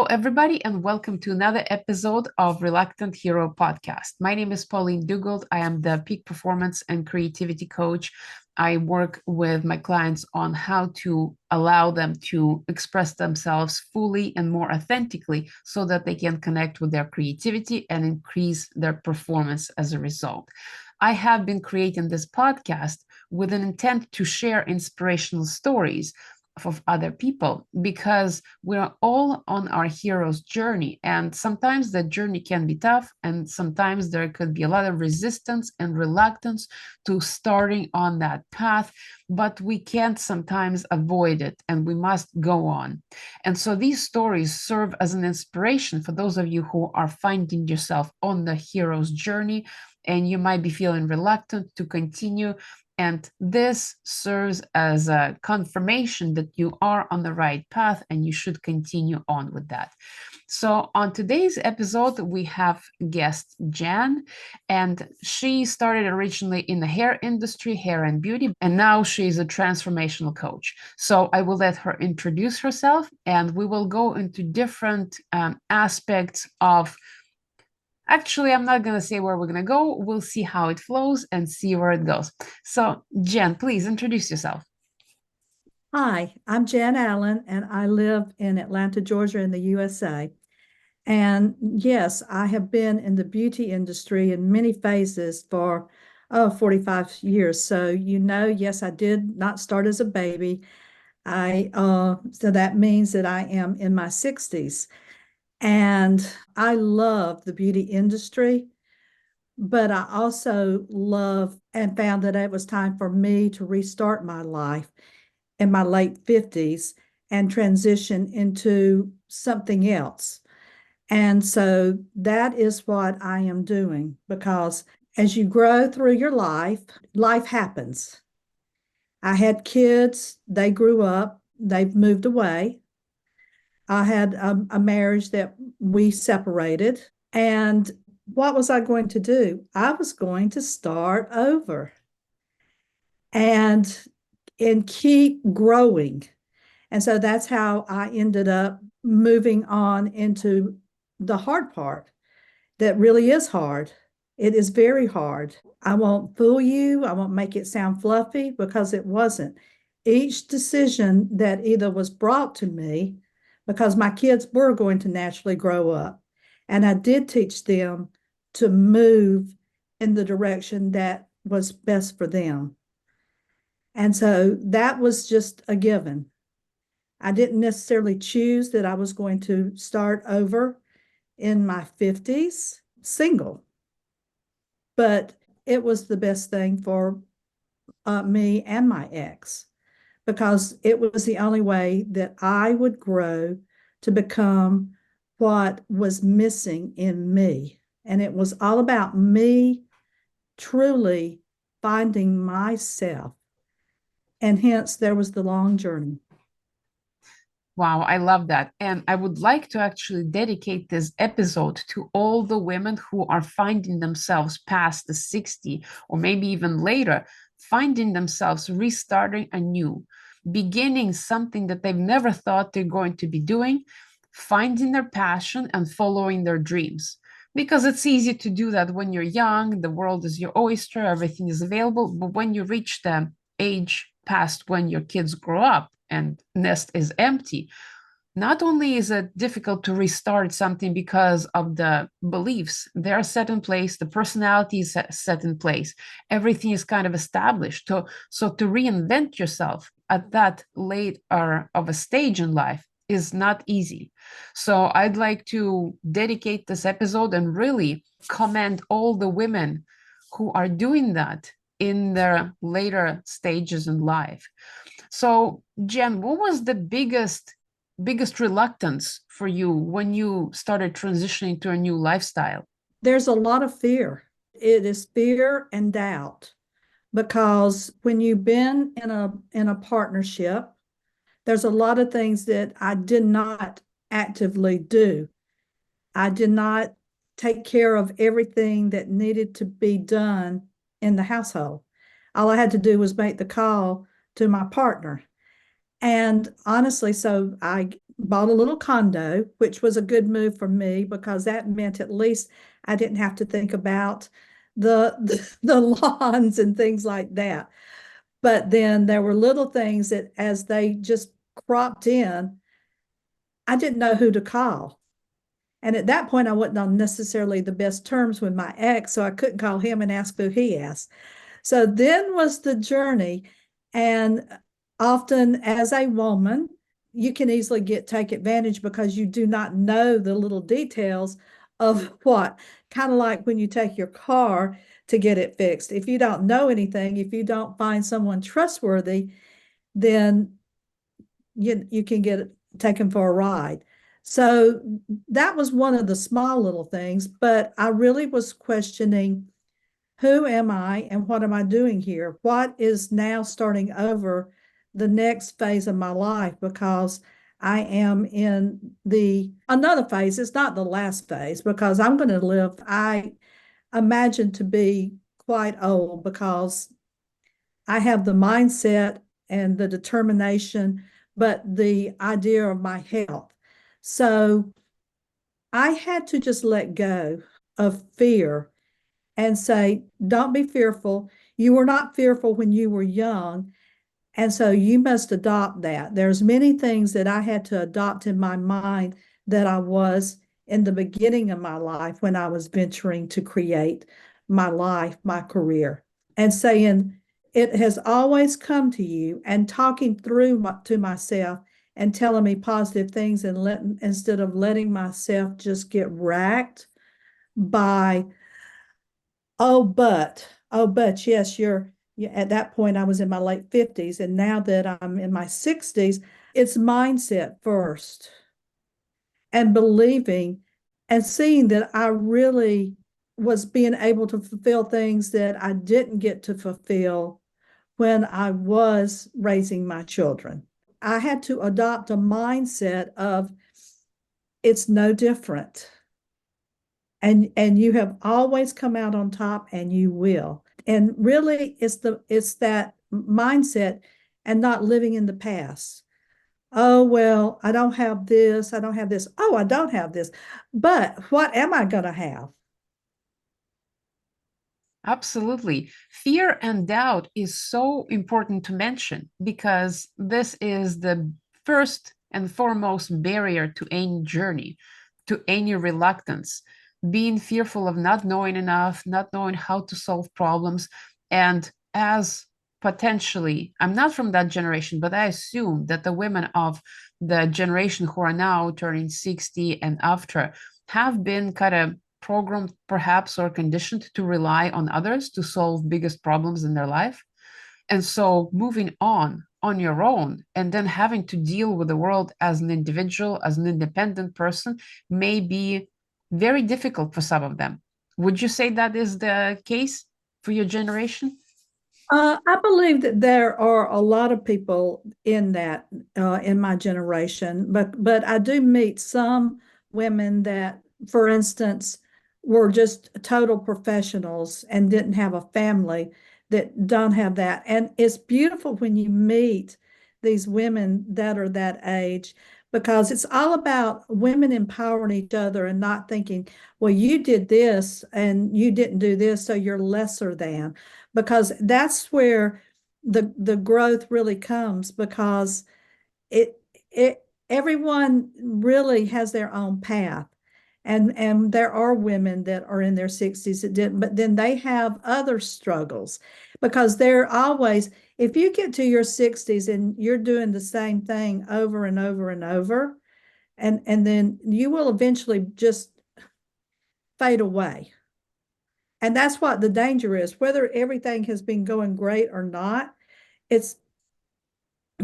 everybody, and welcome to another episode of Reluctant Hero podcast. My name is Pauline Duggold. I am the peak performance and creativity coach. I work with my clients on how to allow them to express themselves fully and more authentically so that they can connect with their creativity and increase their performance as a result. I have been creating this podcast with an intent to share inspirational stories of other people because we're all on our hero's journey, and sometimes that journey can be tough, and sometimes there could be a lot of resistance and reluctance to starting on that path, but we can't sometimes avoid it and we must go on. And so these stories serve as an inspiration for those of you who are finding yourself on the hero's journey and you might be feeling reluctant to continue. And this serves as a confirmation that you are on the right path and you should continue on with that. So on today's episode, we have guest Jen, and she started originally in the hair industry, hair and beauty, and now she's a transformational coach. So I will let her introduce herself and we will go into different aspects of. Actually, I'm not going to say where we're going to go. We'll see how it flows and see where it goes. So, Jen, please introduce yourself. Hi, I'm Jan Allen, and I live in Atlanta, Georgia, in the USA. And yes, I have been in the beauty industry in many phases for 45 years. So, yes, I did not start as a baby. So that means that I am in my 60s. And I love the beauty industry, but I also love and found that it was time for me to restart my life in my late 50s and transition into something else. And so that is what I am doing, because as you grow through your life, life happens. I had kids, they grew up, they've moved away. I had a marriage that we separated. And what was I going to do? I was going to start over and keep growing. And so that's how I ended up moving on into the hard part that really is hard. It is very hard. I won't fool you. I won't make it sound fluffy, because it wasn't. Each decision that either was brought to me, because my kids were going to naturally grow up, and I did teach them to move in the direction that was best for them. And so that was just a given. I didn't necessarily choose that I was going to start over in my 50s single, but it was the best thing for me and my ex, because it was the only way that I would grow to become what was missing in me. And it was all about me truly finding myself. And hence there was the long journey. Wow, I love that. And I would like to actually dedicate this episode to all the women who are finding themselves past the 60 or maybe even later, finding themselves restarting anew, beginning something that they've never thought they're going to be doing, finding their passion and following their dreams. Because it's easy to do that when you're young, the world is your oyster, everything is available. But when you reach the age past when your kids grow up and nest is empty, not only is it difficult to restart something because of the beliefs they're set in place, the personality is set in place, everything is kind of established. So to reinvent yourself at that late or of a stage in life is not easy. So I'd like to dedicate this episode and really commend all the women who are doing that in their later stages in life. So, Jen, what was the biggest reluctance for you when you started transitioning to a new lifestyle? There's a lot of fear. It is fear and doubt, because when you've been in a partnership, there's a lot of things that I did not actively do. I did not take care of everything that needed to be done in the household. All I had to do was make the call to my partner. And honestly, so I bought a little condo, which was a good move for me because that meant at least I didn't have to think about the lawns and things like that. But then there were little things that as they just cropped in, I didn't know who to call. And at that point, I wasn't on necessarily the best terms with my ex, so I couldn't call him and ask who he asked. So then was the journey. And often as a woman, you can easily take advantage because you do not know the little details of what, kind of like when you take your car to get it fixed. If you don't know anything, if you don't find someone trustworthy, then you can get taken for a ride. So that was one of the small little things, but I really was questioning who am I and what am I doing here? What is now starting over the next phase of my life? Because I am in the another phase. It's not the last phase because I'm going to live, I imagine to be quite old because I have the mindset and the determination, but the idea of my health. So I had to just let go of fear and say, don't be fearful. You were not fearful when you were young. And so you must adopt that. There's many things that I had to adopt in my mind that I was in the beginning of my life when I was venturing to create my life, my career, and saying, it has always come to you and talking through to myself and telling me positive things and instead of letting myself just get racked by oh, but yes, at that point I was in my late 50s, and now that I'm in my 60s, it's mindset first and believing and seeing that I really was being able to fulfill things that I didn't get to fulfill when I was raising my children. I had to adopt a mindset of it's no different. And you have always come out on top and you will. And really it's that mindset and not living in the past. Oh, well, I don't have this, I don't have this. Oh, I don't have this. But what am I going to have? Absolutely. Fear and doubt is so important to mention because this is the first and foremost barrier to any journey, to any reluctance. Being fearful of not knowing enough, not knowing how to solve problems. And as potentially, I'm not from that generation, but I assume that the women of the generation who are now turning 60 and after have been kind of programmed perhaps or conditioned to rely on others to solve biggest problems in their life. And so moving on your own and then having to deal with the world as an individual, as an independent person may be very difficult for some of them. Would you say that is the case for your generation? I believe that there are a lot of people in that in my generation, but I do meet some women that, for instance, were just total professionals and didn't have a family that don't have that. And it's beautiful when you meet these women that are that age because it's all about women empowering each other and not thinking, well, you did this and you didn't do this, so you're lesser than, because that's where the growth really comes because it everyone really has their own path. And there are women that are in their 60s that didn't, but then they have other struggles because they're always, if you get to your 60s and you're doing the same thing over and over and over, and then you will eventually just fade away. And that's what the danger is. Whether everything has been going great or not, it's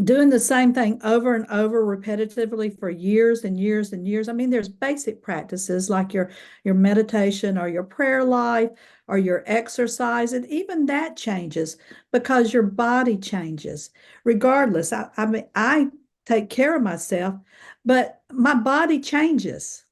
doing the same thing over and over repetitively for years and years and years. I mean, there's basic practices like your meditation or your prayer life or your exercise, and even that changes because your body changes. Regardless, I mean, I take care of myself, but my body changes.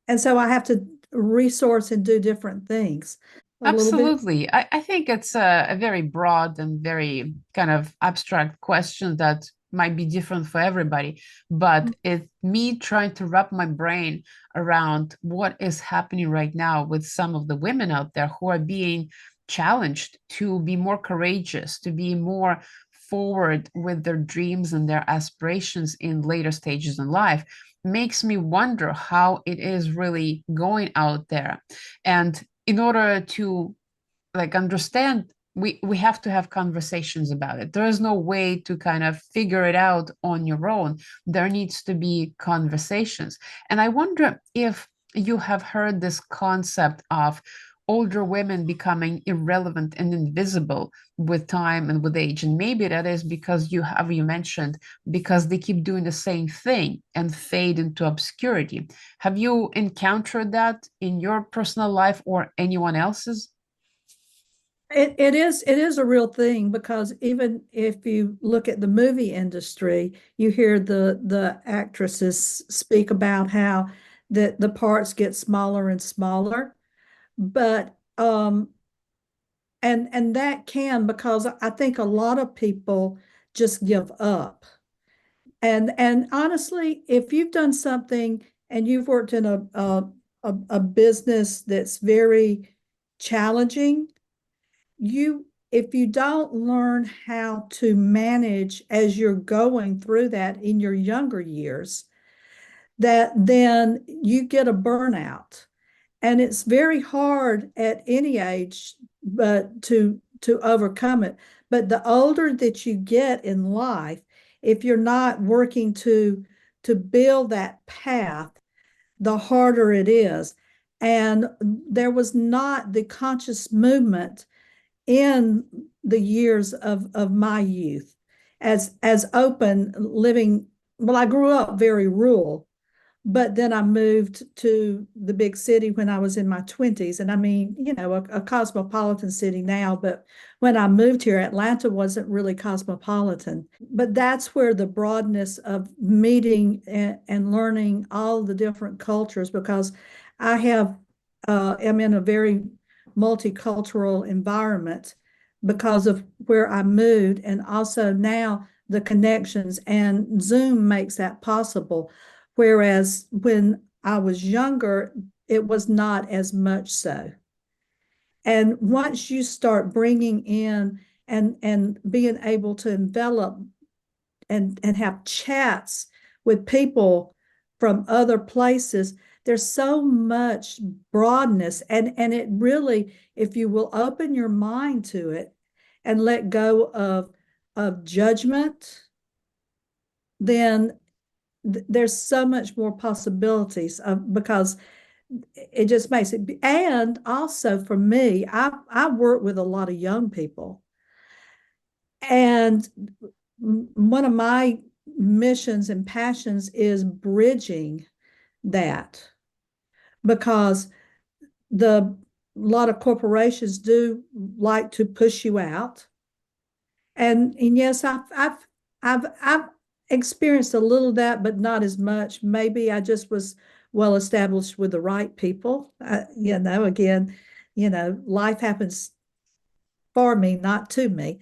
And so I have to resource and do different things a little bit. Absolutely. I think it's a very broad and very kind of abstract question that might be different for everybody, but it's me trying to wrap my brain around what is happening right now with some of the women out there who are being challenged to be more courageous, to be more forward with their dreams and their aspirations in later stages in life, makes me wonder how it is really going out there. And in order to like understand, we have to have conversations about it. There is no way to kind of figure it out on your own. There needs to be conversations. And I wonder if you have heard this concept of older women becoming irrelevant and invisible with time and with age. And maybe that is because you mentioned, because they keep doing the same thing and fade into obscurity. Have you encountered that in your personal life or anyone else's? It is a real thing because even if you look at the movie industry, you hear the actresses speak about how the parts get smaller and smaller. But and that can, because I think a lot of people just give up. And honestly, if you've done something and you've worked in a business that's very challenging, you if you don't learn how to manage as you're going through that in your younger years, that then you get a burnout. And it's very hard at any age but to overcome it. But the older that you get in life, if you're not working to build that path, the harder it is. And there was not the conscious movement in the years of my youth as open living. Well, I grew up very rural, but then I moved to the big city when I was in my 20s. And I mean, a cosmopolitan city now, but when I moved here, Atlanta wasn't really cosmopolitan. But that's where the broadness of meeting and learning all the different cultures, because am in a very multicultural environment because of where I moved, and also now the connections, and Zoom makes that possible. Whereas when I was younger, it was not as much so. And once you start bringing in and being able to envelop and have chats with people from other places, there's so much broadness. And it really, if you will open your mind to it and let go of judgment, then there's so much more possibilities because it just makes it. And also for me, I work with a lot of young people, and one of my missions and passions is bridging that, because the a lot of corporations do like to push you out. And yes, I've experienced a little of that, but not as much. Maybe I just was well established with the right people. Again, life happens for me, not to me.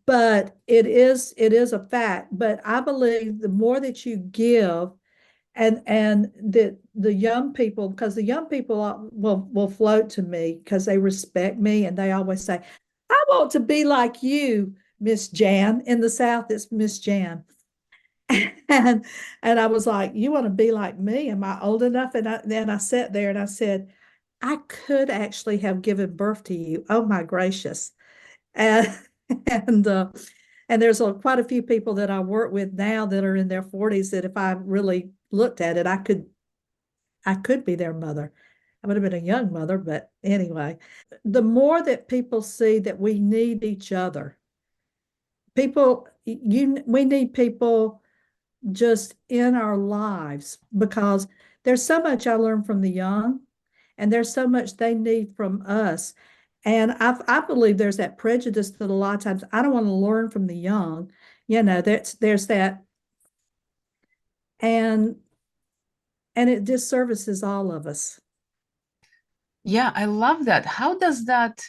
But it is a fact. But I believe the more that you give, and the young people, because the young people will float to me because they respect me, and they always say, I want to be like you, Miss Jan. In the South, it's Miss Jan. and and I was like, you want to be like me? Am I old enough? And then I sat there and I said, I could actually have given birth to you. Oh my gracious. And and and there's quite a few people that I work with now that are in their 40s that if I really looked at it, I could be their mother. I would have been a young mother, but anyway, the more that people see that we need each other, we need people just in our lives, because there's so much I learned from the young, and there's so much they need from us. And I believe there's that prejudice that a lot of times I don't want to learn from the young. There's that, and it disservices all of us. Yeah, I love that. How does that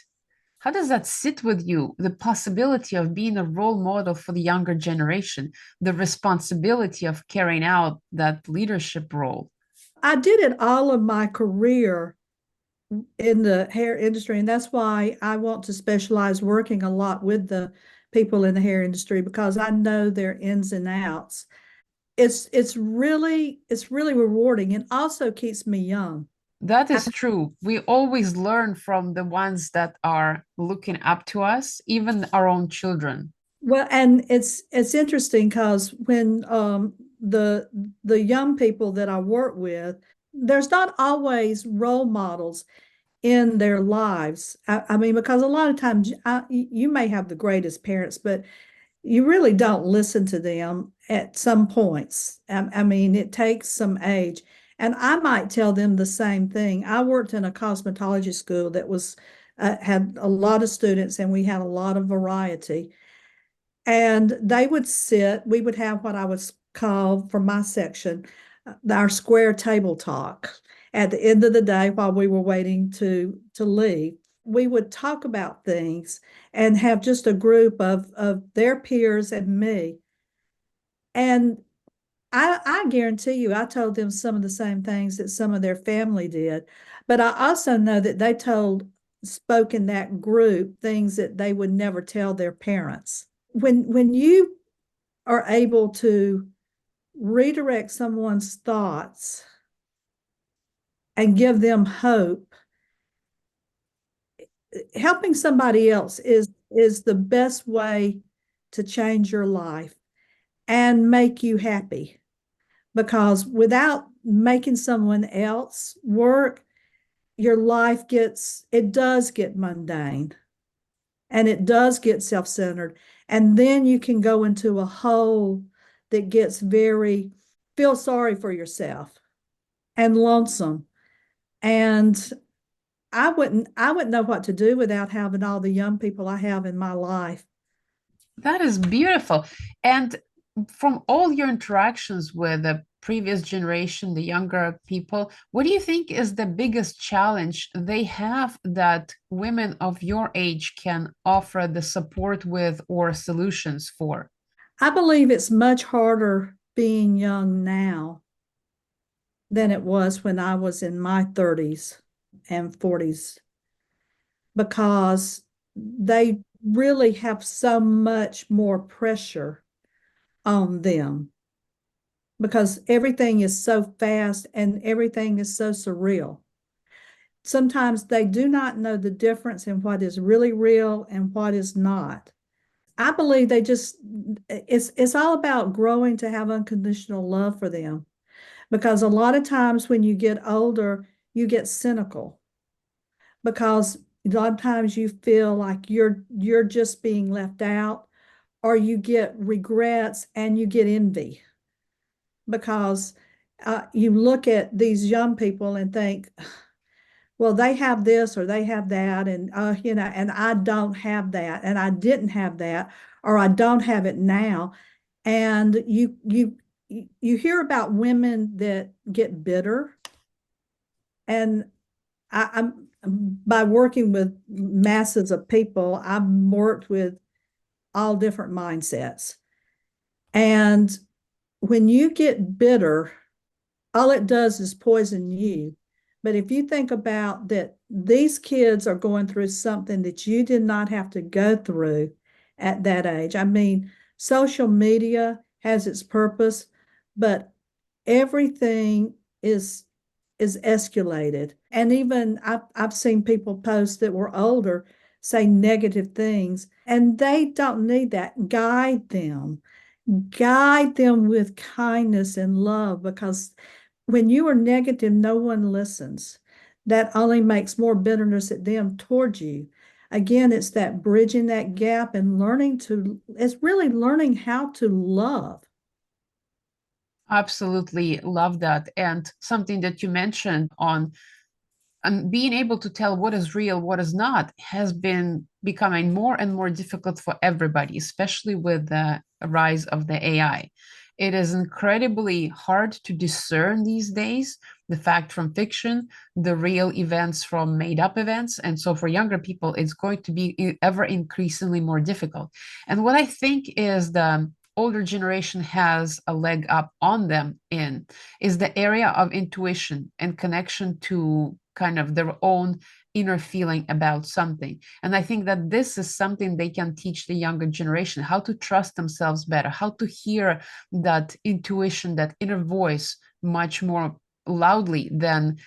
How does that sit with you? The possibility of being a role model for the younger generation, the responsibility of carrying out that leadership role. I did it all of my career in the hair industry, and that's why I want to specialize working a lot with the people in the hair industry because I know their ins and outs. It's really rewarding and also keeps me young. That is true. We always learn from the ones that are looking up to us, even our own children. Well, and it's interesting because when the young people that I work with, there's not always role models in their lives. I mean, because a lot of times you may have the greatest parents, but you really don't listen to them at some points. I mean, it takes some age. And I might tell them the same thing. I worked in a cosmetology school that was had a lot of students and we had a lot of variety. And they would sit, we would have what I would call for my section, our square table talk. At the end of the day, while we were waiting to leave, we would talk about things and have just a group of their peers and me. And I guarantee you, I told them some of the same things that some of their family did. But I also know that they spoke in that group things that they would never tell their parents. When you are able to redirect someone's thoughts and give them hope, helping somebody else is the best way to change your life and make you happy. Because without making someone else work, your life it does get mundane and it does get self-centered. And then you can go into a hole that gets very, feel sorry for yourself and lonesome. And I wouldn't know what to do without having all the young people I have in my life. That is beautiful. And from all your interactions with the previous generation, the younger people, what do you think is the biggest challenge they have that women of your age can offer the support with or solutions for? I believe it's much harder being young now than it was when I was in my 30s and 40s because they really have so much more pressure on them because everything is so fast and everything is so surreal. Sometimes they do not know the difference in what is really real and what is not. I believe it's all about growing to have unconditional love for them because a lot of times when you get older, you get cynical because a lot of times you feel like you're just being left out or you get regrets and you get envy because you look at these young people and think, well, they have this or they have that, and and I don't have that, and I didn't have that, or I don't have it now. And you hear about women that get bitter, and I'm by working with masses of people, I've worked with all different mindsets. And when you get bitter, all it does is poison you. But if you think about that, these kids are going through something that you did not have to go through at that age. I mean, social media has its purpose, but everything is escalated. And even I've seen people post that were older say negative things, and they don't need that. Guide them with kindness and love because when you are negative, no one listens. That only makes more bitterness at them towards you. Again, it's that bridging that gap and it's really learning how to love. Absolutely love that. And something that you mentioned on and being able to tell what is real, what is not, has been becoming more and more difficult for everybody, especially with the rise of the AI. It is incredibly hard to discern these days the fact from fiction, the real events from made up events. And so for younger people, it's going to be ever increasingly more difficult. And what I think is the older generation has a leg up on them in is the area of intuition and connection to kind of their own inner feeling about something. And I think that this is something they can teach the younger generation, how to trust themselves better, how to hear that intuition, that inner voice much more loudly than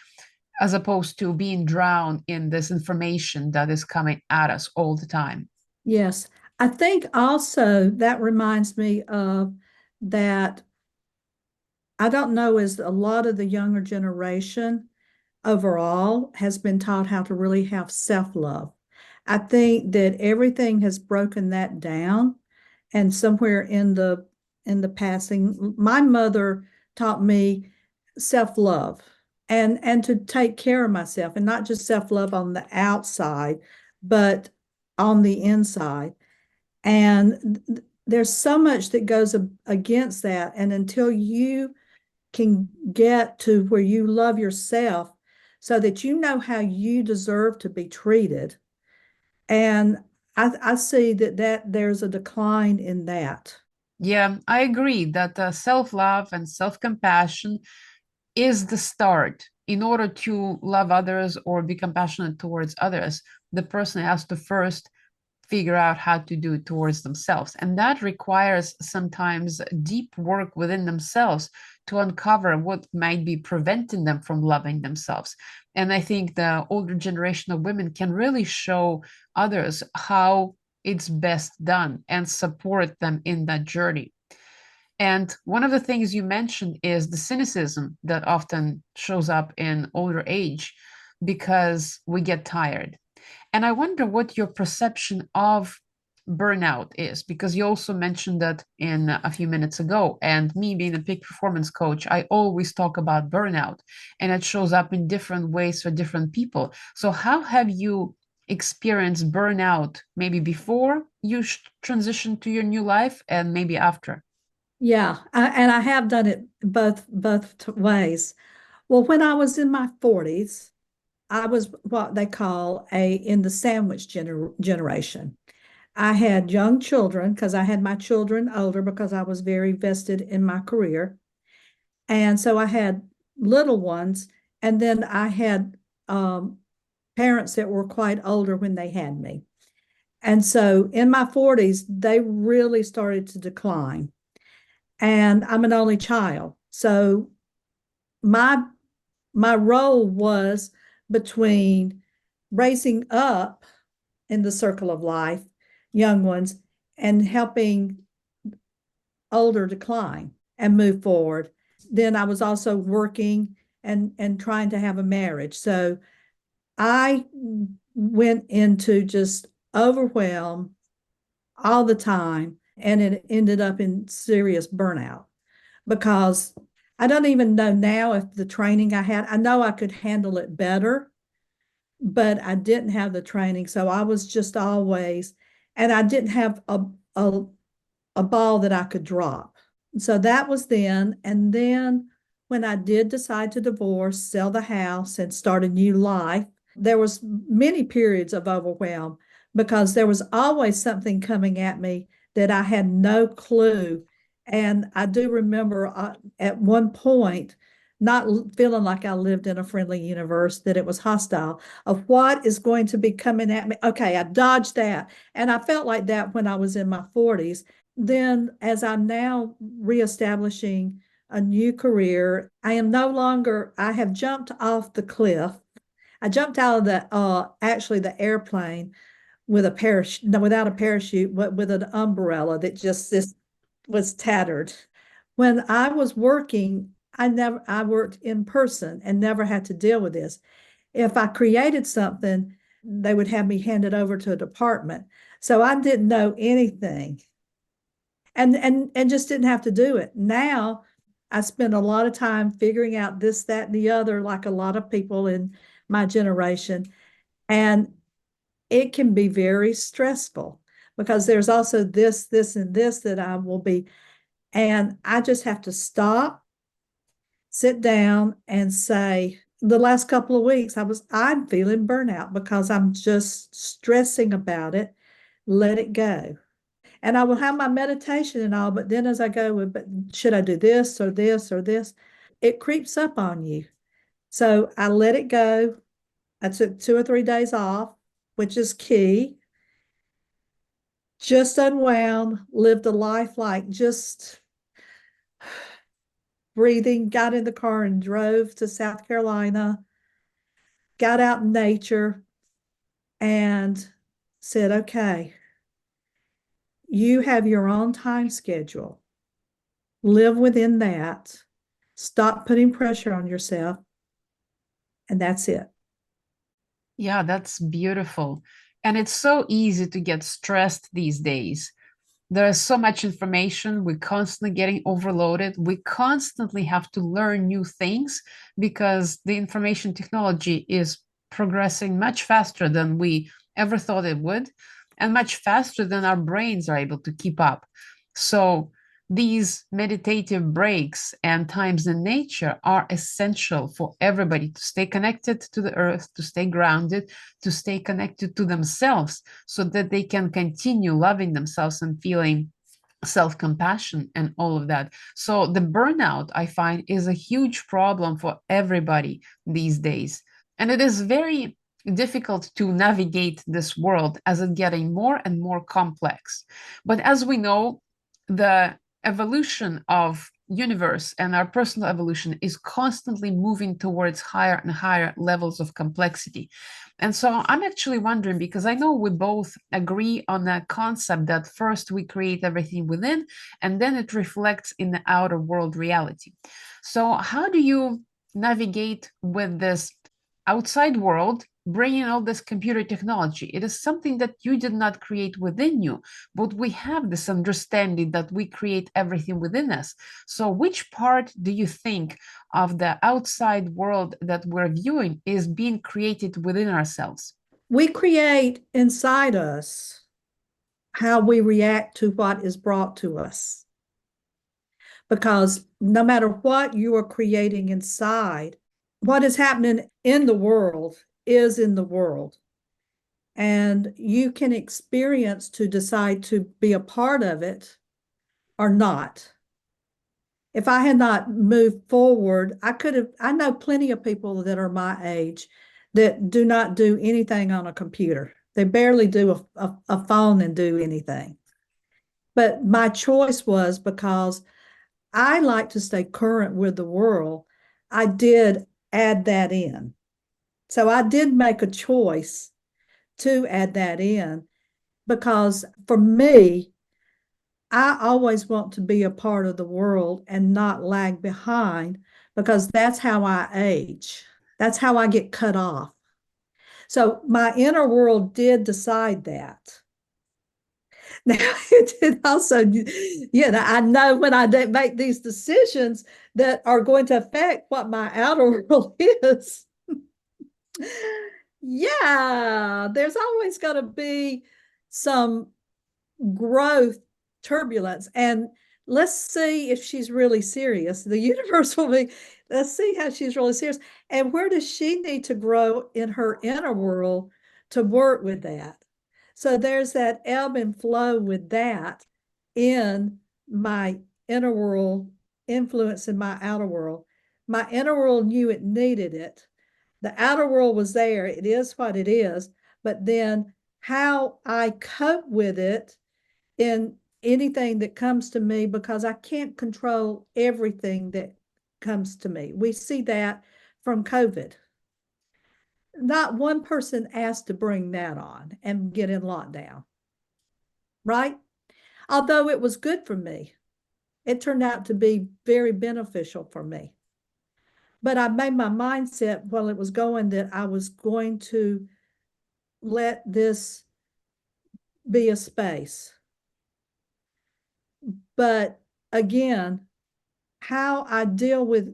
as opposed to being drowned in this information that is coming at us all the time. Yes. I think also that reminds me of that. I don't know, as a lot of the younger generation overall has been taught how to really have self-love. I think that everything has broken that down. And somewhere in the passing, my mother taught me self-love and to take care of myself, and not just self-love on the outside, but on the inside. And there's so much that goes against that. And until you can get to where you love yourself so that you know how you deserve to be treated. And I see that there's a decline in that. Yeah, I agree that self-love and self-compassion is the start. In order to love others or be compassionate towards others, the person has to first figure out how to do it towards themselves. And that requires sometimes deep work within themselves to uncover what might be preventing them from loving themselves. And I think the older generation of women can really show others how it's best done and support them in that journey. And one of the things you mentioned is the cynicism that often shows up in older age because we get tired. And I wonder what your perception of burnout is, because you also mentioned that in a few minutes ago. And me being a peak performance coach, I always talk about burnout, and it shows up in different ways for different people. So, how have you experienced burnout maybe before you transitioned to your new life and maybe after? Yeah, and I have done it both ways. Well, when I was in my 40s, I was what they call a in the sandwich generation. I had young children because I had my children older because I was very vested in my career. And so I had little ones, and then I had parents that were quite older when they had me. And so in my 40s, they really started to decline. And I'm an only child. So my my role was between raising up in the circle of life young ones and helping older decline and move forward. Then I was also working and trying to have a marriage. So I went into just overwhelm all the time, and it ended up in serious burnout because I don't even know now if the training I had, I know I could handle it better, but I didn't have the training. So I was just always, and I didn't have a ball that I could drop. So that was then. And then when I did decide to divorce, sell the house, and start a new life, there was many periods of overwhelm because there was always something coming at me that I had no clue. And I do remember at one point not feeling like I lived in a friendly universe, that it was hostile of what is going to be coming at me. Okay, I dodged that. And I felt like that when I was in my 40s. Then, as I'm now reestablishing a new career, I am no longer, I have jumped off the cliff. I jumped out of the, actually the airplane with a parachute, no, without a parachute, but with an umbrella that just this was tattered. When I was working, I worked in person and never had to deal with this. If I created something, they would have me handed over to a department. So I didn't know anything and just didn't have to do it. Now I spend a lot of time figuring out this, that, and the other, like a lot of people in my generation. And it can be very stressful because there's also this, and this that I will be, and I just have to stop sit down and say, the last couple of weeks, I'm feeling burnout because I'm just stressing about it. Let it go. And I will have my meditation and all, but then as I go, but should I do this or this or this? It creeps up on you. So I let it go. I took 2 or 3 days off, which is key. Just unwound, lived a life like just breathing, got in the car and drove to South Carolina, got out in nature and said, okay, you have your own time schedule. Live within that. Stop putting pressure on yourself. And that's it. Yeah, that's beautiful. And it's so easy to get stressed these days. There is so much information. We're constantly getting overloaded. We constantly have to learn new things because the information technology is progressing much faster than we ever thought it would, and much faster than our brains are able to keep up. So, these meditative breaks and times in nature are essential for everybody to stay connected to the earth, to stay grounded, to stay connected to themselves so that they can continue loving themselves and feeling self-compassion and all of that. So the burnout, I find, is a huge problem for everybody these days. And it is very difficult to navigate this world as it's getting more and more complex. But as we know, the evolution of universe and our personal evolution is constantly moving towards higher and higher levels of complexity. And so I'm actually wondering, because I know we both agree on the concept that first we create everything within and then it reflects in the outer world reality. So how do you navigate with this outside world, bringing all this computer technology? It is something that you did not create within you, but we have this understanding that we create everything within us. So which part do you think of the outside world that we're viewing is being created within ourselves? We create inside us how we react to what is brought to us. Because no matter what you are creating inside, what is happening in the world is in the world. And you can experience to decide to be a part of it or not. If I had not moved forward, I know plenty of people that are my age that do not do anything on a computer. They barely do a phone and do anything. But my choice was because I like to stay current with the world. I did add that in. So I did make a choice to add that in because for me, I always want to be a part of the world and not lag behind because that's how I age. That's how I get cut off. So my inner world did decide that. Now, it did also, I know when I make these decisions that are going to affect what my outer world is. Yeah, there's always going to be some growth turbulence. And let's see if she's really serious. The universe will be, let's see how she's really serious. And where does she need to grow in her inner world to work with that? So there's that ebb and flow with that in my inner world, influence in my outer world. My inner world knew it needed it. The outer world was there. It is what it is. But then how I cope with it in anything that comes to me, because I can't control everything that comes to me. We see that from COVID. Not one person asked to bring that on and get in lockdown, right? Although it was good for me, it turned out to be very beneficial for me. But I made my mindset while it was going that I was going to let this be a space. But again, how I deal with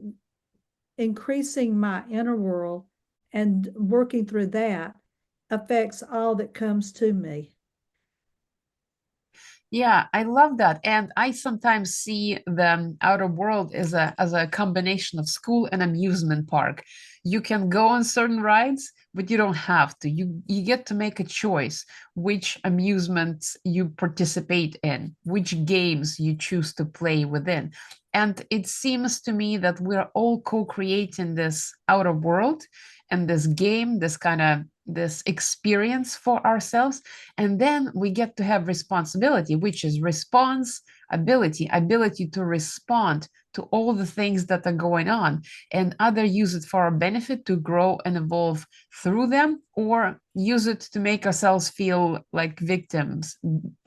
increasing my inner world and working through that affects all that comes to me. Yeah, I love that. And I sometimes see the outer world as a combination of school and amusement park. You can go on certain rides, but you don't have to. You get to make a choice which amusements you participate in, which games you choose to play within. And it seems to me that we're all co-creating this outer world and this game, this kind of this experience for ourselves, and then we get to have responsibility, which is response ability to respond to all the things that are going on, and either use it for our benefit to grow and evolve through them, or use it to make ourselves feel like victims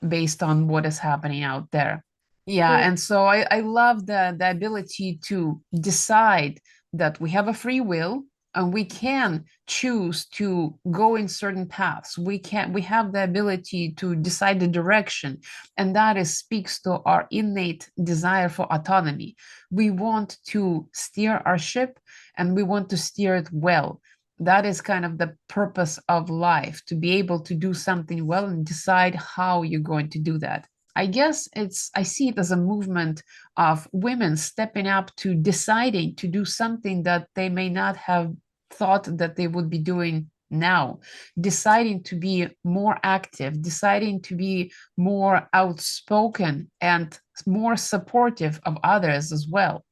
based on what is happening out there. Yeah, Well, and so I love the ability to decide that we have a free will and we can choose to go in certain paths. We have the ability to decide the direction, and that is speaks to our innate desire for autonomy. We want to steer our ship and we want to steer it well. That is kind of the purpose of life, to be able to do something well and decide how you're going to do that. I guess I see it as a movement of women stepping up to deciding to do something that they may not have thought that they would be doing now, deciding to be more active, deciding to be more outspoken and more supportive of others as well.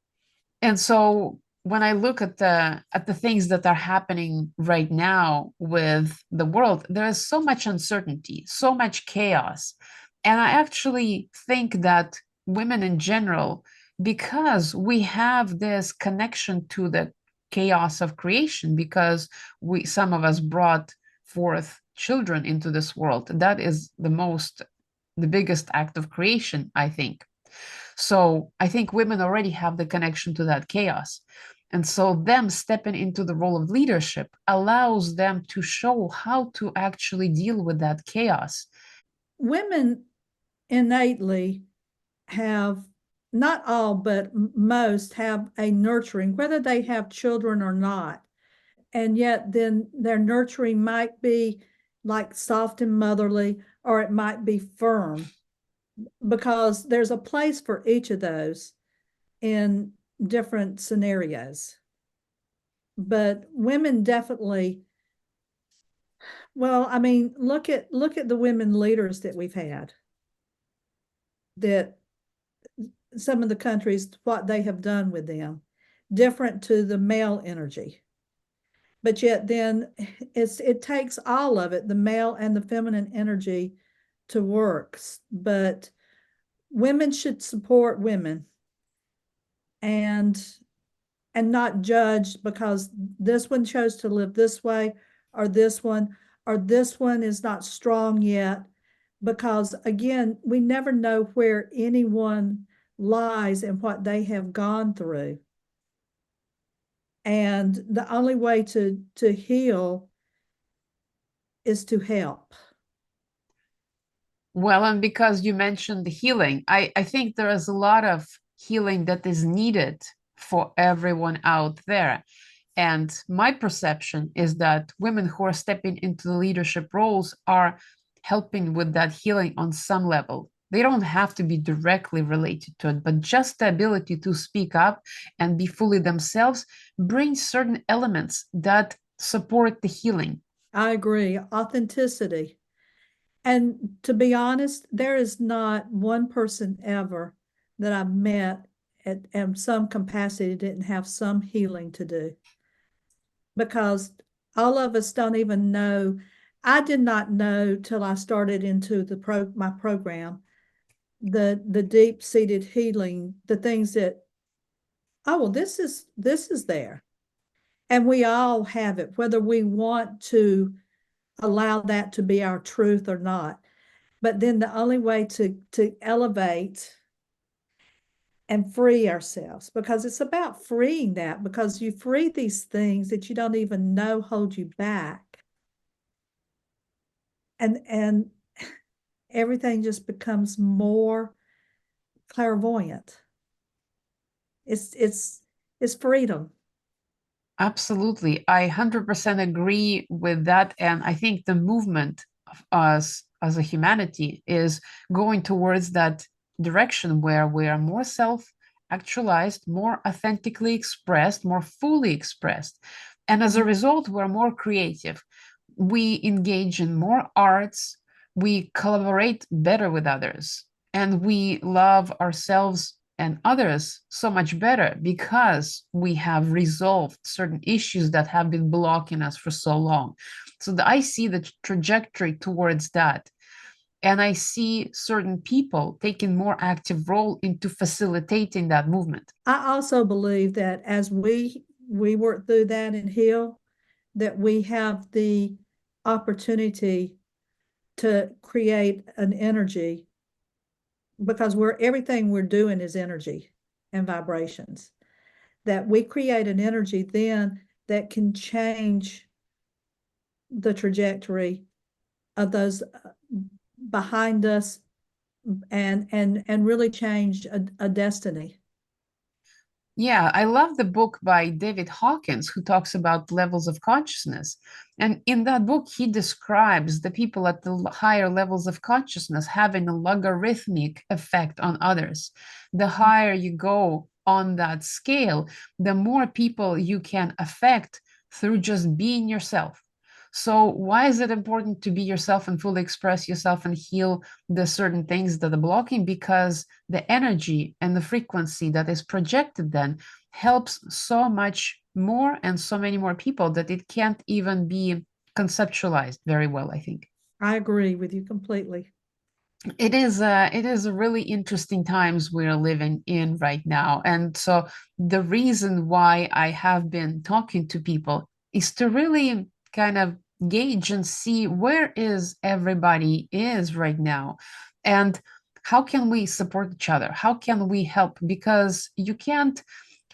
And so when I look at the things that are happening right now with the world, there is so much uncertainty, so much chaos. And I actually think that women in general, because we have this connection to the chaos of creation, because we some of us brought forth children into this world, that is the biggest act of creation, I think. So I think women already have the connection to that chaos. And so them stepping into the role of leadership allows them to show how to actually deal with that chaos. women innately have, not all, but most have a nurturing, whether they have children or not. And yet, then their nurturing might be like soft and motherly, or it might be firm, because there's a place for each of those in different scenarios. But women definitely, well, I mean, look at the women leaders that we've had, that some of the countries, what they have done with them, different to the male energy. But yet then it takes all of it, the male and the feminine energy, to work. But women should support women, and not judge because this one chose to live this way, or this one is not strong yet, because again, we never know where anyone lies and what they have gone through. And the only way to heal is to help. Well, and because you mentioned the healing, I think there is a lot of healing that is needed for everyone out there. And my perception is that women who are stepping into the leadership roles are helping with that healing on some level. They don't have to be directly related to it, but just the ability to speak up and be fully themselves brings certain elements that support the healing. I agree. Authenticity. And to be honest, there is not one person ever that I've met at some capacity didn't have some healing to do, because all of us don't even know. I did not know till I started into my program, the deep-seated healing, the things that, oh well, this is there. And we all have it, whether we want to allow that to be our truth or not. But then the only way to elevate and free ourselves, because it's about freeing that, because you free these things that you don't even know hold you back, and everything just becomes more clairvoyant. It's freedom. Absolutely. I 100% agree with that. And I think the movement of us as a humanity is going towards that direction where we are more self actualized, more authentically expressed, more fully expressed. And as a result, we're more creative. We engage in more arts, we collaborate better with others, and we love ourselves and others so much better because we have resolved certain issues that have been blocking us for so long. So I see the trajectory towards that. And I see certain people taking more active role into facilitating that movement. I also believe that as we work through that and heal, that we have the opportunity to create an energy, because everything we're doing is energy and vibrations, that we create an energy then that can change the trajectory of those behind us, and really change a destiny. Yeah, I love the book by David Hawkins, who talks about levels of consciousness. And in that book, he describes the people at the higher levels of consciousness having a logarithmic effect on others. The higher you go on that scale, the more people you can affect through just being yourself. So, why is it important to be yourself and fully express yourself and heal the certain things that are blocking? Because the energy and the frequency that is projected then helps so much more and so many more people that it can't even be conceptualized very well, I think. I agree with you completely. It is a really interesting times we're living in right now. And so the reason why I have been talking to people is to really kind of gauge and see where is everybody is right now, and how can we support each other? How can we help? Because you can't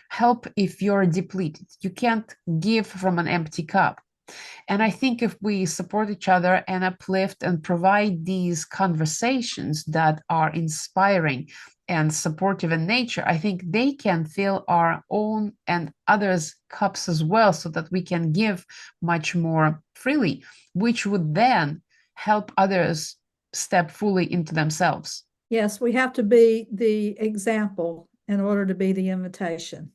help if you're depleted. You can't give from an empty cup. And I think if we support each other and uplift and provide these conversations that are inspiring and supportive in nature, I think they can fill our own and others' cups as well, so that we can give much more freely, which would then help others step fully into themselves. Yes, we have to be the example in order to be the invitation.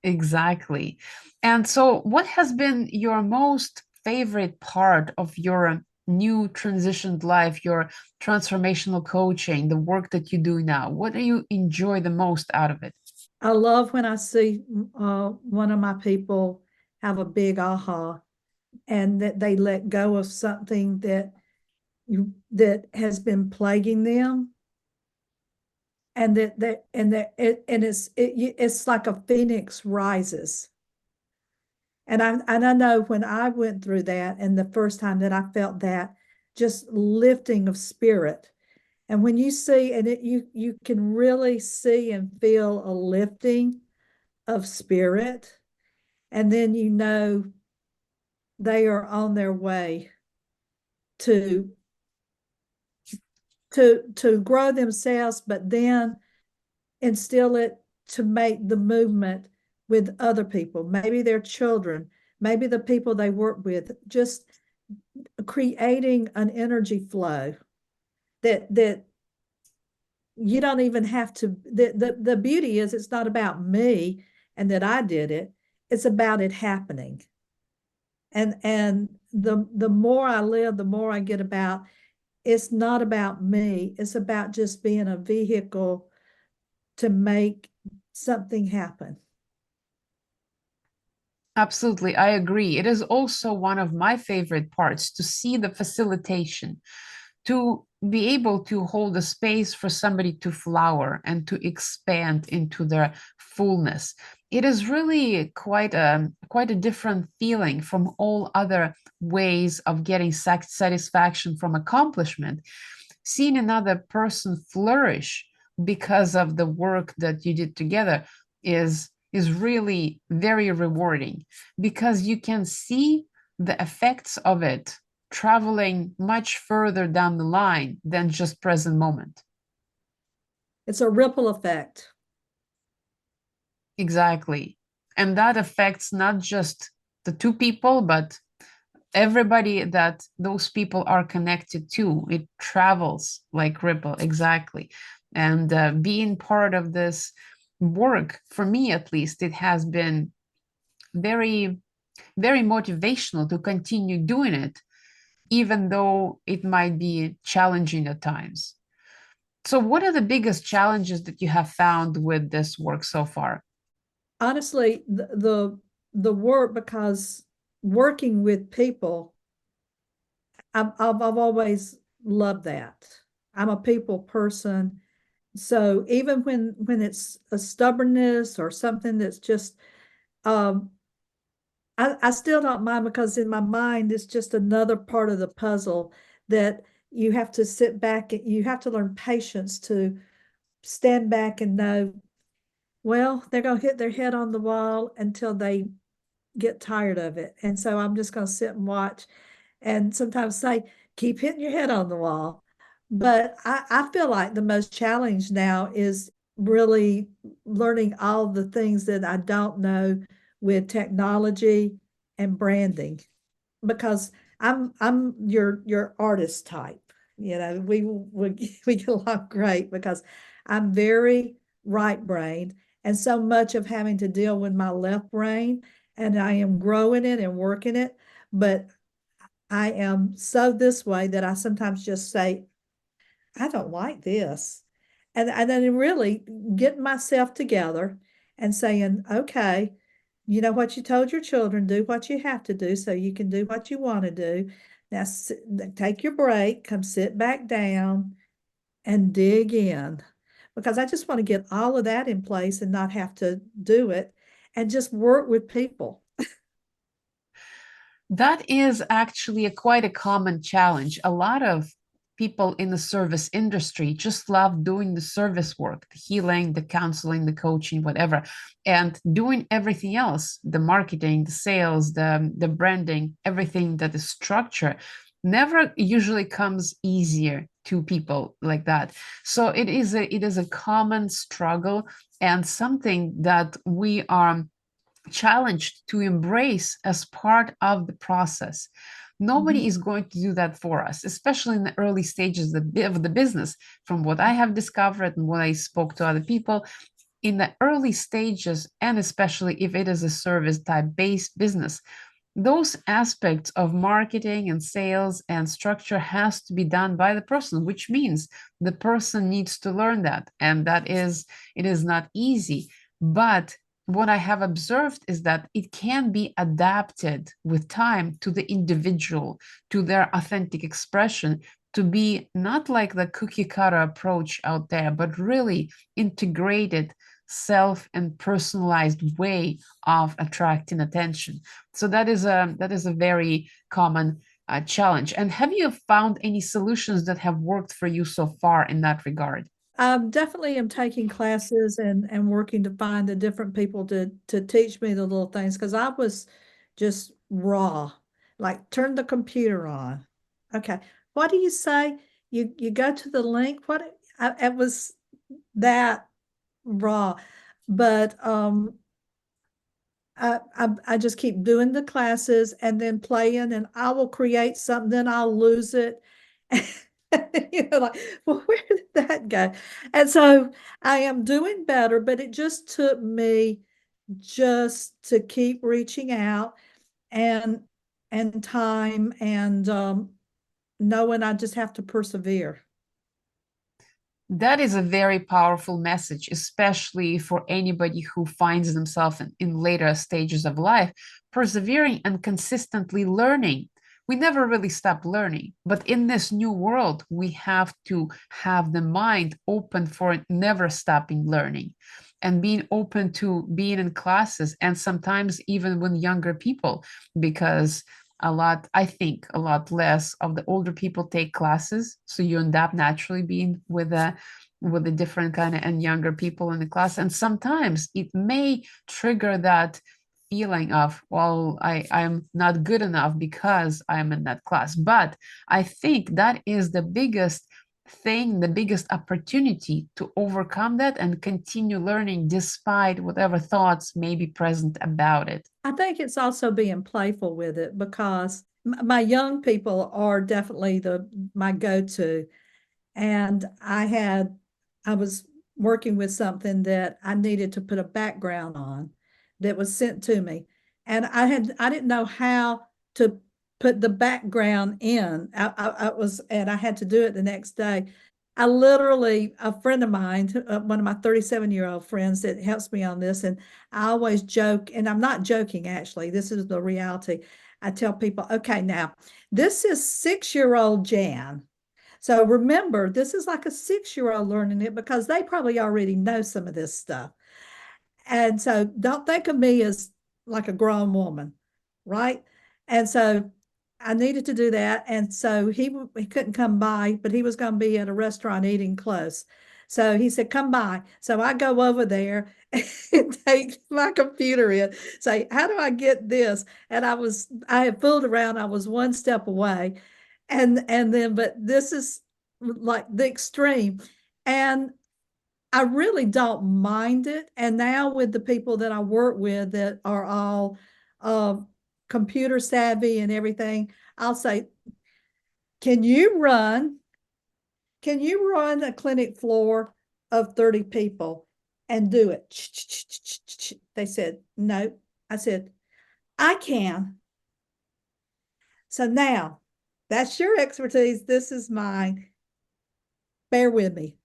Exactly. And so, what has been your most favorite part of your new transitioned life, your transformational coaching, the work that you do now? What do you enjoy the most out of it? I love when I see one of my people have a big aha, and that they let go of something that has been plaguing them, and it's like a phoenix rises. And I know when I went through that, and the first time that I felt that just lifting of spirit. And when you see, and you can really see and feel a lifting of spirit, and then they are on their way to to grow themselves, but then instill it to make the movement with other people, maybe their children, maybe the people they work with, just creating an energy flow that you don't even have to. The beauty is, it's not about me and that I did it, it's about it happening. And the more I live, the more I get about, it's not about me, it's about just being a vehicle to make something happen. Absolutely, I agree. It is also one of my favorite parts to see the facilitation, to be able to hold a space for somebody to flower and to expand into their fullness. It is really quite a different feeling from all other ways of getting satisfaction from accomplishment. Seeing another person flourish because of the work that you did together is really very rewarding, because you can see the effects of it traveling much further down the line than just present moment. It's a ripple effect. Exactly. And that affects not just the two people, but everybody that those people are connected to, it travels like ripple, exactly. And being part of this work, for me at least, it has been very, very motivational to continue doing it, even though it might be challenging at times. So what are the biggest challenges that you have found with this work so far? Honestly, the work, because working with people, I've always loved that. I'm a people person. So even when it's a stubbornness or something that's just um I still don't mind, because in my mind it's just another part of the puzzle that you have to sit back and you have to learn patience to stand back and know, well, they're gonna hit their head on the wall until they get tired of it. And so I'm just gonna sit and watch and sometimes say, keep hitting your head on the wall. But I feel like the most challenge now is really learning all the things that I don't know with technology and branding, because I'm your artist type. You know, we get along great because I'm very right brained, and so much of having to deal with my left brain, and I am growing it and working it, but I am so this way that I sometimes just say, I don't like this. And then really getting myself together and saying, okay, you know what you told your children, do what you have to do so you can do what you want to do. Now take your break, come sit back down and dig in. Because I just want to get all of that in place and not have to do it and just work with people. That is actually quite a common challenge. A lot of people in the service industry just love doing the service work, the healing, the counseling, the coaching, whatever, and doing everything else, the marketing, the sales, the branding, everything that is structure never usually comes easier to people like that. So it is a common struggle and something that we are challenged to embrace as part of the process. Mhm. Nobody is going to do that for us, especially in the early stages of the business. From what I have discovered and what I spoke to other people, in the early stages, and especially if it is a service type based business, those aspects of marketing and sales and structure has to be done by the person, which means the person needs to learn that, and it is not easy. But what I have observed is that it can be adapted with time to the individual, to their authentic expression, to be not like the cookie cutter approach out there, but really integrated self and personalized way of attracting attention. So that is a very common challenge. And have you found any solutions that have worked for you so far in that regard? I definitely am taking classes and working to find the different people to teach me the little things, because I was just raw, like turn the computer on. Okay, what do you say? You go to the link. What it was that raw, but I just keep doing the classes and then playing, and I will create something, then I'll lose it. Like, well, where did that go? And so I am doing better, but it just took me just to keep reaching out and time and knowing I just have to persevere. That is a very powerful message, especially for anybody who finds themselves in later stages of life, persevering and consistently learning. We never really stop learning, but in this new world, we have to have the mind open for never stopping learning and being open to being in classes and sometimes even with younger people, because I think a lot less of the older people take classes. So you end up naturally being with a different kind of and younger people in the class. And sometimes it may trigger that feeling of, well, I'm not good enough because I'm in that class. But I think that is the biggest thing, the biggest opportunity to overcome that and continue learning despite whatever thoughts may be present about it. I think it's also being playful with it, because my young people are definitely my go-to. And I was working with something that I needed to put a background on that was sent to me. And I didn't know how to put the background in. And I had to do it the next day. I literally, a friend of mine, one of my 37-year-old friends that helps me on this, and I always joke, and I'm not joking actually, this is the reality. I tell people, okay, now this is 6-year-old Jan. So remember, this is like a 6-year-old learning it because they probably already know some of this stuff. And so don't think of me as like a grown woman, right? And so I needed to do that. And so he couldn't come by, but he was going to be at a restaurant eating close. So he said, come by. So I go over there and take my computer in, say, how do I get this? And I had fooled around. I was one step away. But this is like the extreme. And I really don't mind it. And now with the people that I work with that are all uh, computer savvy and everything, I'll say, can you run? Can you run a clinic floor of 30 people and do it? They said, no. I said, I can. So now that's your expertise. This is mine. Bear with me.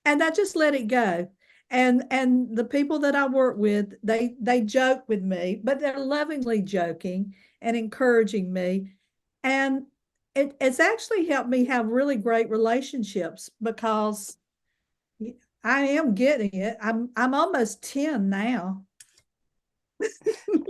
And I just let it go. And the people that I work with, they joke with me, but they're lovingly joking and encouraging me. And it's actually helped me have really great relationships because I am getting it. I'm almost 10 now.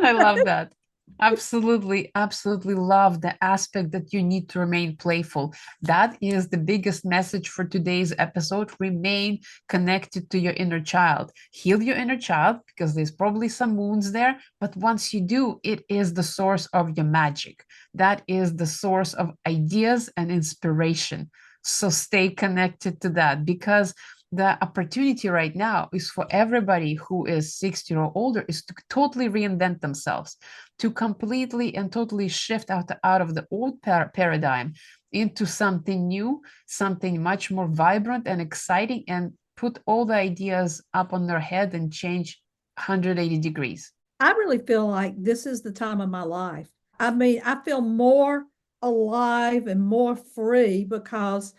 I love that. Absolutely, absolutely love the aspect that you need to remain playful. That is the biggest message for today's episode. Remain connected to your inner child. Heal your inner child because there's probably some wounds there. But once you do, it is the source of your magic. That is the source of ideas and inspiration. So stay connected to that because the opportunity right now is for everybody who is 60 or older is to totally reinvent themselves, to completely and totally shift out of the old paradigm into something new, something much more vibrant and exciting, and put all the ideas up on their head and change 180 degrees. I really feel like this is the time of my life. I mean, I feel more alive and more free because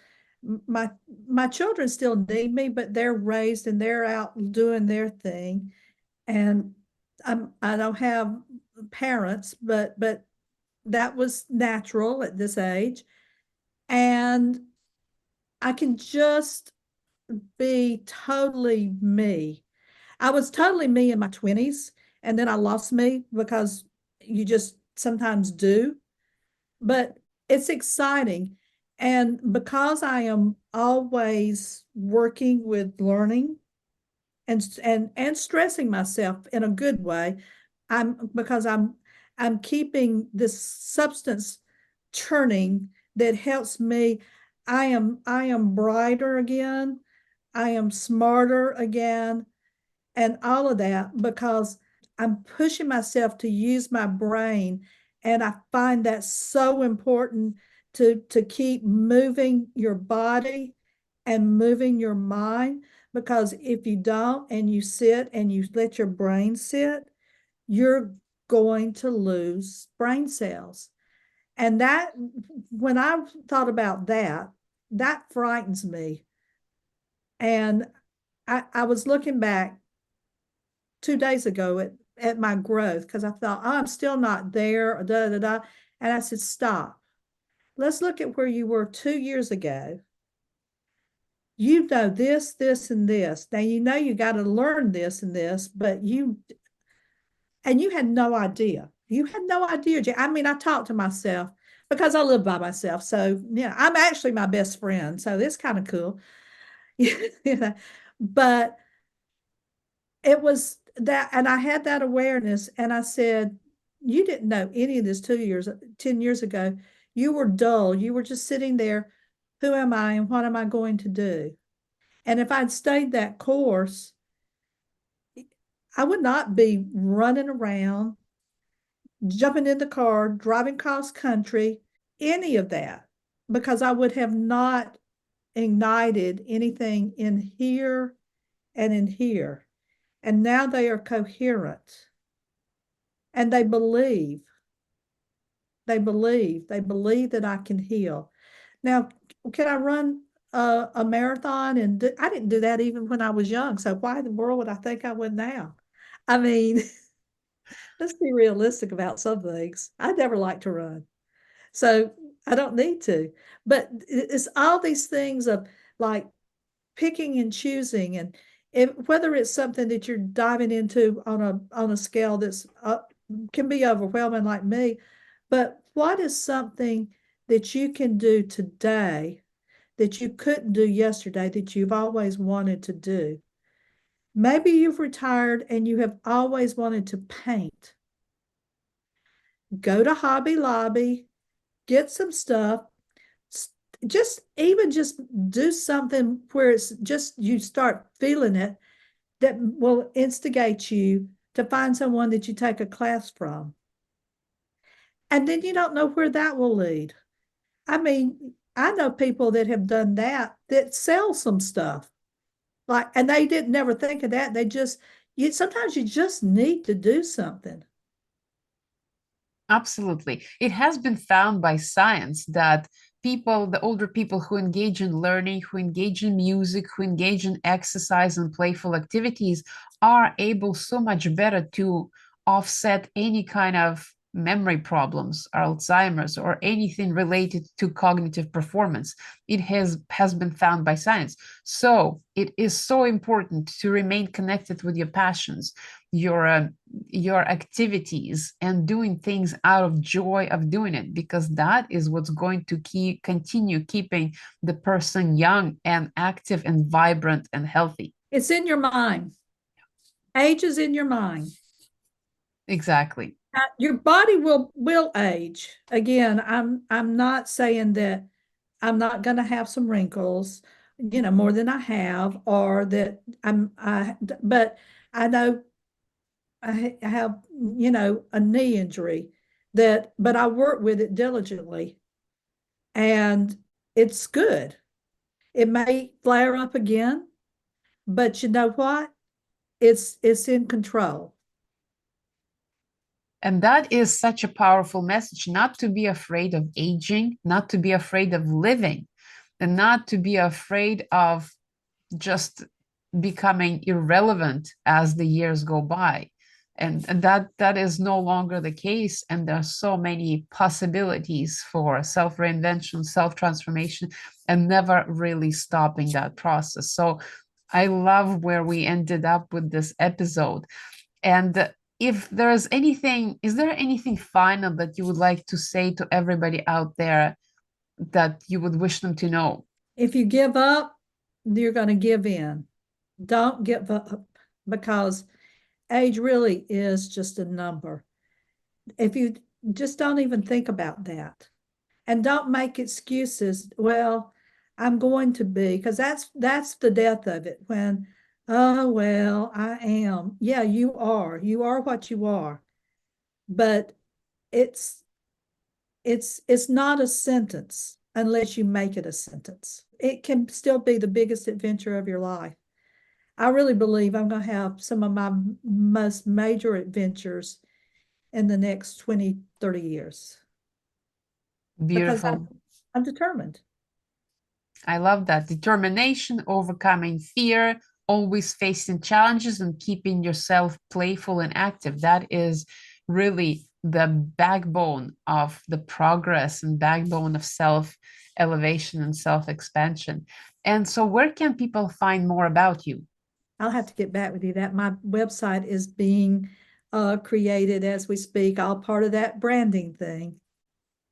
my my children still need me, but they're raised and they're out doing their thing. And I don't have parents, but that was natural at this age. And I can just be totally me. I was totally me in my 20s, and then I lost me because you just sometimes do. But it's exciting. And because I am always working with learning and stressing myself in a good way, I'm keeping this substance churning that helps me. I am brighter again. I am smarter again and all of that because I'm pushing myself to use my brain. And I find that so important to keep moving your body and moving your mind. Because if you don't and you sit and you let your brain sit, you're going to lose brain cells. And that, when I thought about that, that frightens me. And I was looking back 2 days ago at my growth because I thought, oh, I'm still not there, da da da. And I said, stop. Let's look at where you were 2 years ago. You know this, this, and this. Now you know you got to learn this and this, but you had no idea. You had no idea. I mean, I talked to myself because I live by myself. So yeah, I'm actually my best friend. So it's kind of cool. Yeah. But it was that, and I had that awareness, and I said, you didn't know any of this 2 years, 10 years ago. You were dull. You were just sitting there. Who am I and what am I going to do? And if I'd stayed that course, I would not be running around jumping in the car, driving cross country, any of that, because I would have not ignited anything in here and in here. And now they are coherent and they believe that I can heal. Now, can I run a marathon? And I didn't do that even when I was young. So why in the world would I think I would now? I mean, let's be realistic about some things. I never like to run. So I don't need to. But it's all these things of like picking and choosing, and whether it's something that you're diving into on a scale that's can be overwhelming like me, but what is something that you can do today that you couldn't do yesterday that you've always wanted to do? Maybe you've retired and you have always wanted to paint. Go to Hobby Lobby, get some stuff, just even just do something where it's just you start feeling it, that will instigate you to find someone that you take a class from. And then you don't know where that will lead. I mean, I know people that have done that sell some stuff. Like, and they didn't never think of that. They just sometimes you just need to do something. Absolutely. It has been found by science that people, the older people who engage in learning, who engage in music, who engage in exercise and playful activities, are able so much better to offset any kind of memory problems, Alzheimer's, or anything related to cognitive performance. It has been found by science. So it is so important to remain connected with your passions, your your activities, and doing things out of joy of doing it, because that is what's going to continue keeping the person young and active and vibrant and healthy. It's in your mind. Age is in your mind. Exactly. Your body will age. Again, I'm not saying that I'm not going to have some wrinkles, more than I have, or that but I know I have, a knee injury but I work with it diligently, and it's good. It may flare up again, but you know what? It's in control. And that is such a powerful message, not to be afraid of aging, not to be afraid of living, and not to be afraid of just becoming irrelevant as the years go by. And that is no longer the case. And there are so many possibilities for self-reinvention, self-transformation, and never really stopping that process. So I love where we ended up with this episode. And if there's anything, is there anything final that you would like to say to everybody out there that you would wish them to know? If you give up, you're going to give in. Don't give up, because age really is just a number. If you just don't even think about that, and don't make excuses, well, I'm going to be, because that's the death of it. When, oh well, I am. Yeah, you are what you are, but it's it's not a sentence unless you make it a sentence. It can still be the biggest adventure of your life. I really believe I'm going to have some of my most major adventures in the next 20, 30 years, because Beautiful. I'm determined. I love that. Determination, overcoming fear, always facing challenges, and keeping yourself playful and active. That is really the backbone of the progress and backbone of self elevation and self expansion. And so, where can people find more about you? I'll have to get back with you. That my website is being created as we speak, all part of that branding thing.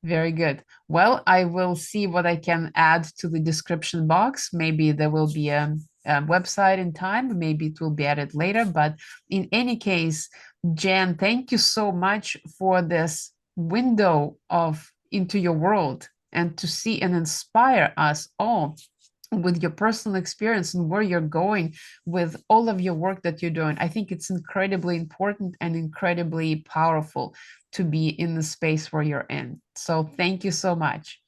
Very good. Well, I will see what I can add to the description box. Maybe there will be a website in time. Maybe it will be added later. But in any case, Jan, thank you so much for this window of into your world and to see and inspire us all with your personal experience and where you're going with all of your work that you're doing. I think it's incredibly important and incredibly powerful to be in the space where you're in. So thank you so much.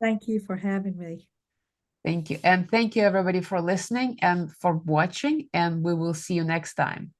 Thank you for having me. Thank you. And thank you everybody for listening and for watching, and we will see you next time.